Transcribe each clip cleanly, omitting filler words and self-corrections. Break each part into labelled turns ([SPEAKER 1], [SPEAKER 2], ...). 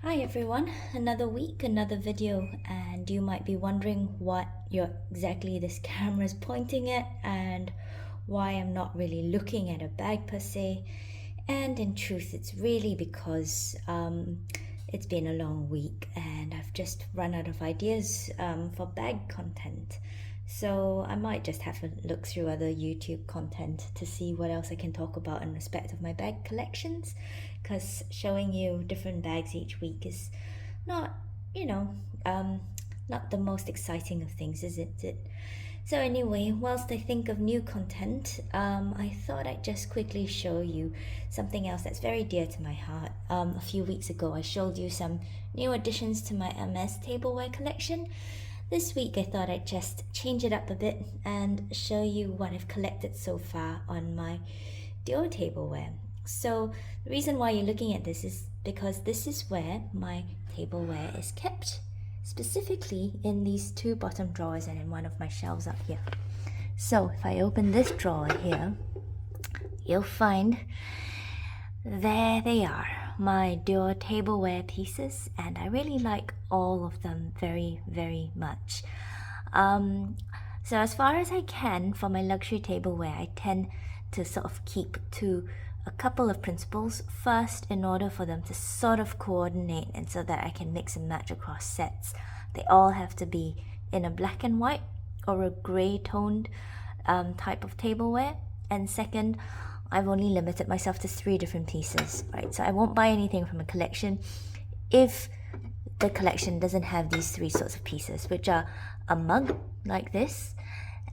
[SPEAKER 1] Hi everyone, another week, another video, and you might be wondering what exactly this camera is pointing at and why I'm not really looking at a bag per se. And in truth, it's really because it's been a long week and I've just run out of ideas for bag content. So I might just have a look through other YouTube content to see what else I can talk about in respect of my bag collections, because showing you different bags each week is not, you know, not the most exciting of things, is it? So anyway, whilst I think of new content, I thought I'd just quickly show you something else that's very dear to my heart. A few weeks ago, I showed you some new additions to my MS tableware collection. This week I thought I'd just change it up a bit and show you what I've collected so far on my dior tableware. So the reason why you're looking at this is because this is where my tableware is kept, specifically in these two bottom drawers and in one of my shelves up here. So if I open this drawer here, you'll find there they are, my dior tableware pieces, and I really like all of them very much. So as far as I can for my luxury tableware, I tend to sort of keep to a couple of principles first in order for them to sort of coordinate and so that I can mix and match across sets. They all have to be in a black and white or a grey toned type of tableware. And second, I've only limited myself to 3 different pieces, right? So I won't buy anything from a collection if the collection doesn't have these 3 sorts of pieces, which are a mug like this,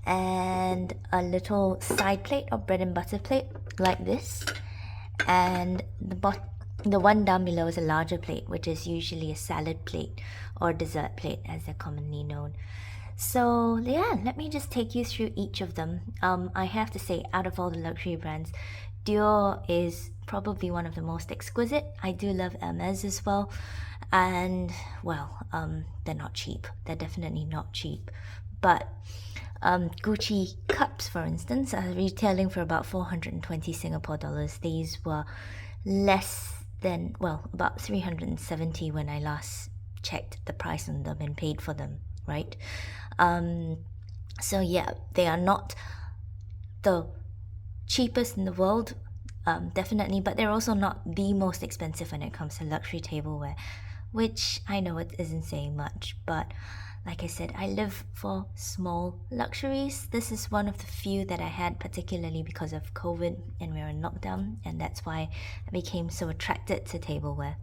[SPEAKER 1] and a little side plate or bread and butter plate like this, and the one down below is a larger plate, which is usually a salad plate or dessert plate as they're commonly known. So yeah, let me just take you through each of them. I have to say, out of all the luxury brands, Dior is probably one of the most exquisite. I do love Hermes as well, and well, they're not cheap. They're definitely not cheap, but Gucci cups, for instance, are retailing for about 420 Singapore dollars. These were less than, well, about 370 when I last checked the price on them and paid for them, right? So yeah, they are not the cheapest in the world, definitely, but they're also not the most expensive when it comes to luxury tableware, which I know it isn't saying much, but like I said, I live for small luxuries. This is one of the few that I had, particularly because of COVID and we were in lockdown, and that's why I became so attracted to tableware.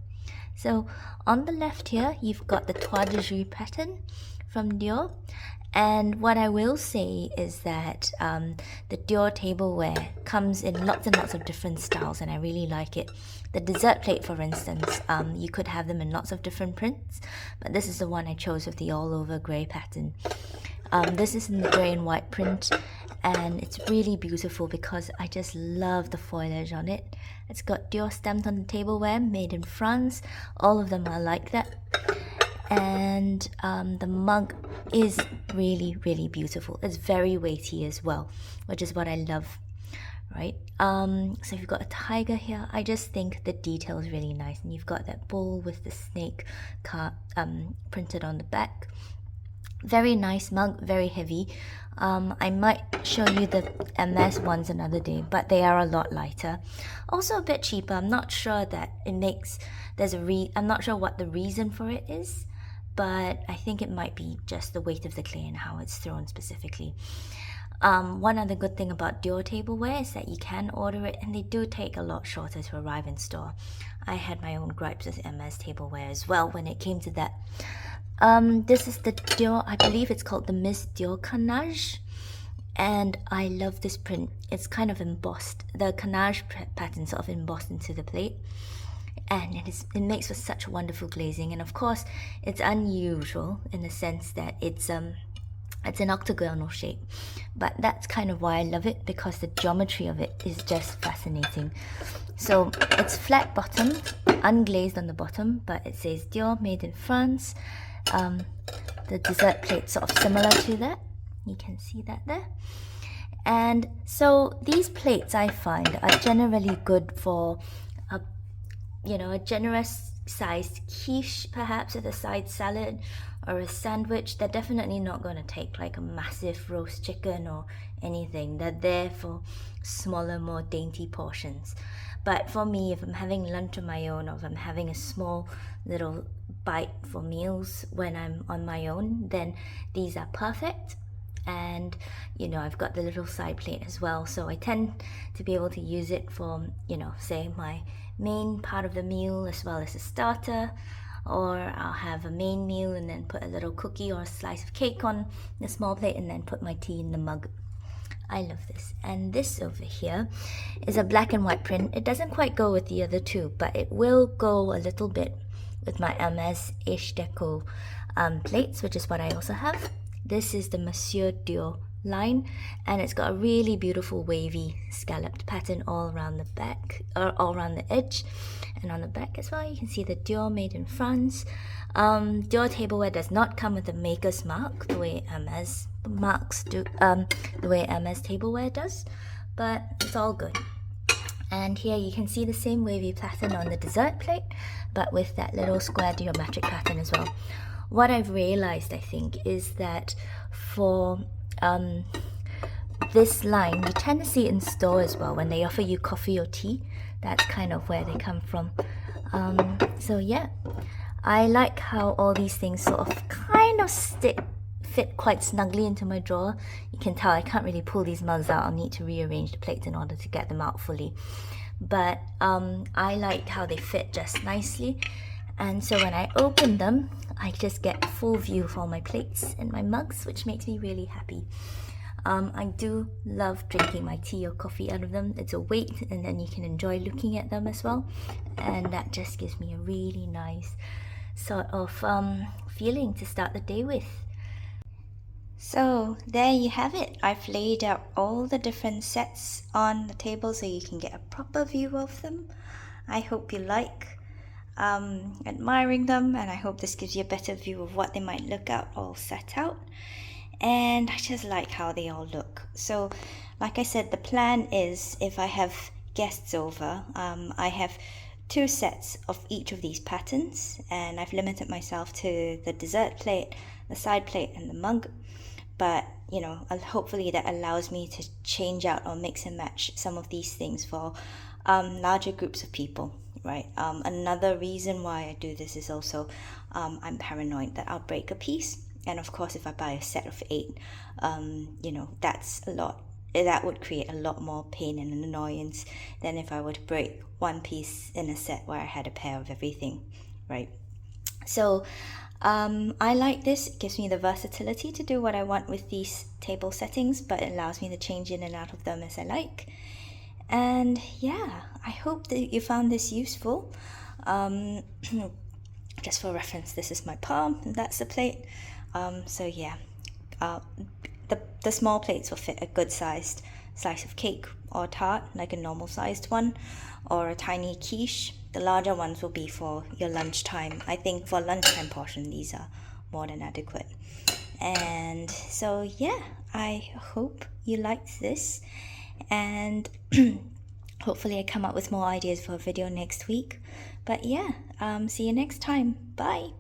[SPEAKER 1] So on the left here, you've got the toile pattern from Dior. And what I will say is that the Dior tableware comes in lots and lots of different styles, and I really like it. The dessert plate, for instance, you could have them in lots of different prints, but this is the one I chose with the all-over grey pattern. This is in the grey and white print, and it's really beautiful because I just love the foliage on it. It's got Dior stamped on the tableware, made in France. All of them are like that. And the mug is really beautiful. It's very weighty as well, which is what I love, right? So you've got a tiger here. I just think the detail is really nice, and you've got that bull with the snake printed on the back. Very nice mug, very heavy. I might show you the MS ones another day, but they are a lot lighter. Also a bit cheaper. I'm not sure that it makes, I'm not sure what the reason for it is, but I think it might be just the weight of the clay and how it's thrown specifically. One other good thing about Dior tableware is that you can order it, and they do take a lot shorter to arrive in store. I had my own gripes with MS tableware as well when it came to that. This is the Dior, I believe it's called the Miss Dior Cannage, and I love this print. It's kind of embossed, the cannage pattern sort of embossed into the plate, and it makes for such wonderful glazing. And of course, it's unusual in the sense that it's an octagonal shape, but that's kind of why I love it, because the geometry of it is just fascinating. So it's flat bottomed, unglazed on the bottom, but it says Dior, made in France. The dessert plate sort of similar to that. You can see that there. And so these plates I find are generally good for a generous sized quiche perhaps with a side salad or a sandwich. They're definitely not going to take like a massive roast chicken or anything. They're there for smaller, more dainty portions. But for me, if I'm having lunch on my own, or if I'm having a small little bite for meals when I'm on my own, then these are perfect. And you know, I've got the little side plate as well, so I tend to be able to use it for, you know, say my main part of the meal as well as a starter, or I'll have a main meal and then put a little cookie or a slice of cake on the small plate and then put my tea in the mug. I love this. And this over here is a black and white print. It doesn't quite go with the other two, but it will go a little bit with my Hermes Ish Deco plates, which is what I also have. This is the Monsieur Dior line, and it's got a really beautiful wavy scalloped pattern all around the back, or all around the edge, and on the back as well. You can see the Dior made in France. Dior tableware does not come with a maker's mark the way Hermes marks do, the way Hermes tableware does, but it's all good. And here you can see the same wavy pattern on the dessert plate, but with that little square geometric pattern as well. What I've realized, I think, is that for this line, you tend to see it in store as well when they offer you coffee or tea. That's kind of where they come from. So yeah, I like how all these things sort of kind of fit quite snugly into my drawer. You can tell I can't really pull these mugs out. I'll need to rearrange the plates in order to get them out fully. But I like how they fit just nicely. And so when I open them, I just get a full view of all my plates and my mugs, which makes me really happy. I do love drinking my tea or coffee out of them. It's a weight, and then you can enjoy looking at them as well. And that just gives me a really nice sort of feeling to start the day with. So there you have it. I've laid out all the different sets on the table so you can get a proper view of them. I hope you like admiring them, and I hope this gives you a better view of what they might look out all set out. And I just like how they all look. So like I said, the plan is, if I have guests over, I have 2 sets of each of these patterns, and I've limited myself to the dessert plate, the side plate, and the mug. But you know, hopefully that allows me to change out or mix and match some of these things for larger groups of people, right? Another reason why I do this is also I'm paranoid that I'll break a piece. And of course, if I buy a set of 8, you know, that's a lot. That would create a lot more pain and annoyance than if I were to break one piece in a set where I had a pair of everything, right? So I like this. It gives me the versatility to do what I want with these table settings, but it allows me to change in and out of them as I like. And yeah, I hope that you found this useful. Just for reference, this is my palm and that's the plate. So yeah, the small plates will fit a good sized slice of cake or tart, like a normal sized one, or a tiny quiche. The larger ones will be for your lunchtime. I think for lunchtime portion, these are more than adequate. And so yeah, I hope you liked this, and hopefully I come up with more ideas for a video next week. But yeah, see you next time. Bye.